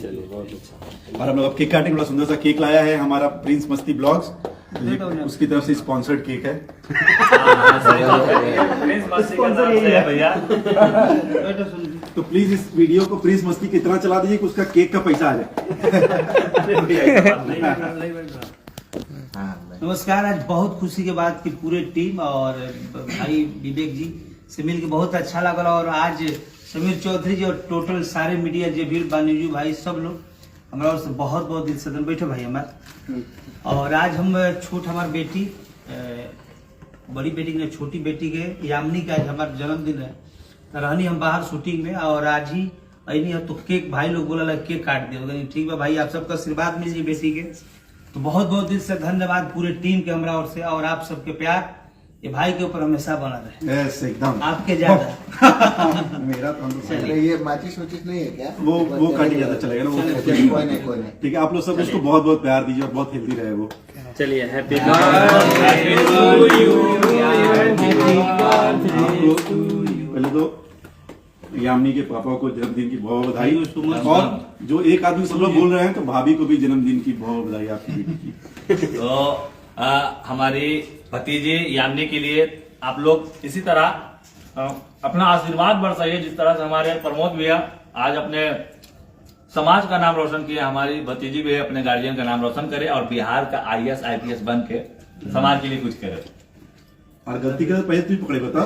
चलिए बहुत अच्छा। और हम लोग अब केक काटेंगे। बड़ा सुंदर सा केक लाया है हमारा प्रिंस मस्ती ब्लॉग्स, उसकी तरफ से स्पॉन्सर्ड केक है। भैया तो प्लीज इस वीडियो को प्रिंस मस्ती की तरह चला दीजिए कि उसका केक का पैसा आ जाए। नमस्कार। आज बहुत खुशी के बाद की पूरे टीम और भाई विवेक जी से मिलकर बहुत अच्छा लगा। और आज समीर चौधरी जी और टोटल सारे मीडिया जे भी बानीजू भाई सब लोग हमारा और से बहुत बहुत दिल से बैठे भाई हमारे। और आज हम छोट हमारी बेटी बड़ी बेटी के छोटी बेटी के यामिनी का आज हमारा जन्मदिन है। तो रहनी हम बाहर शूटिंग में और आज ही अनी है तो केक भाई लोग बोला केक काट दिया। ठीक है भाई, आप सबका आशीर्वाद मिल जाए बेटी के। तो बहुत बहुत दिल से धन्यवाद पूरे टीम के हमरा ओर से। और आप सबके प्यार ये भाई के ऊपर हमेशा बना रहे। यस एकदम आपके ज्यादा मेरा तो ये माचिस वाचिस नहीं है क्या? वो काट ही ज्यादा चलेगा ना। कोई नहीं। ठीक है, आप लोग सब इसको बहुत बहुत प्यार दीजिए और बहुत हेल्दी रहे वो। चलिए हैप्पी पहले तो यामिनी के पापा को जन्मदिन की बहुत बधाई। और जो एक आदमी सब लोग बोल रहे हैं तो भाभी को भी जन्मदिन की बहुत बधाई आपकी बेटी की। तो हमारी भतीजी यामिनी के लिए आप लोग इसी तरह अपना आशीर्वाद बरसाइए जिस तरह से हमारे प्रमोद भैया आज अपने समाज का नाम रोशन किया। हमारी भतीजी भी अपने गार्जियन का नाम रोशन करे और बिहार का IAS IPS बन के समाज के लिए कुछ करे। और गलती करे तो पहले तू ही पकड़े बता।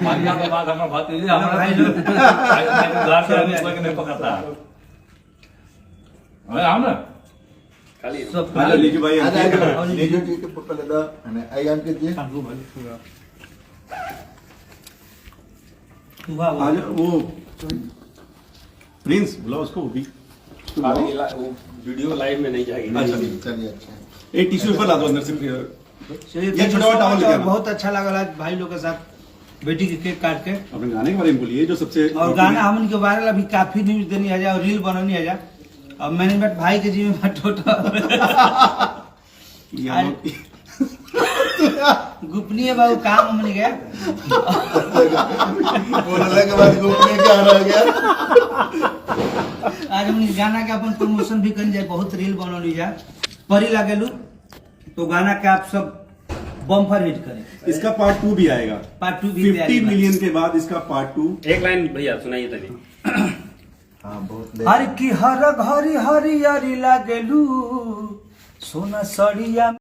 मानिया के बाद हमारा भतीजी हमारा भाई लोग घर से अभी कोई नहीं पकड़ता है। हम ना सब पहले लीजिए भाई लीजिए जी के फोटो ले दो અને આઈ આમ કે आज वो प्रिंस बुलाओ उसको वो भी। वीडियो लाइव में नहीं जाएगी। अच्छा चलिए अच्छा एक टिश्यू पेपर ला दो अंदर से। चलिए ये छोटा वाला टॉवल लेके आना। बहुत अच्छा लगा आज भाई लोग के साथ बेटी के केक काट के। अपने गाने के बारे में बोलिए जो सबसे। और गाना हमन के वायरल अभी काफी न्यूज देनी है और रील बनानी है। और मैनेजमेंट भाई के जिम्मे में टोटल गोपनीय बाबू काम हमने गया बोलने के बाद घूमने क्या रह गया। आज हमने गाना के अपन प्रमोशन भी कर जाए, बहुत रील बनौली जाए परी लागेलू तो गाना के आप सब बम्पर हिट करें। इसका पार्ट 2 भी आएगा। पार्ट 2 भी 50 मिलियन के बाद इसका पार्ट 2। एक लाइन भैया सुनाइए तभी। हाँ बहुत हर की हर घरी हरियरी लागेलू सोना सड़िया।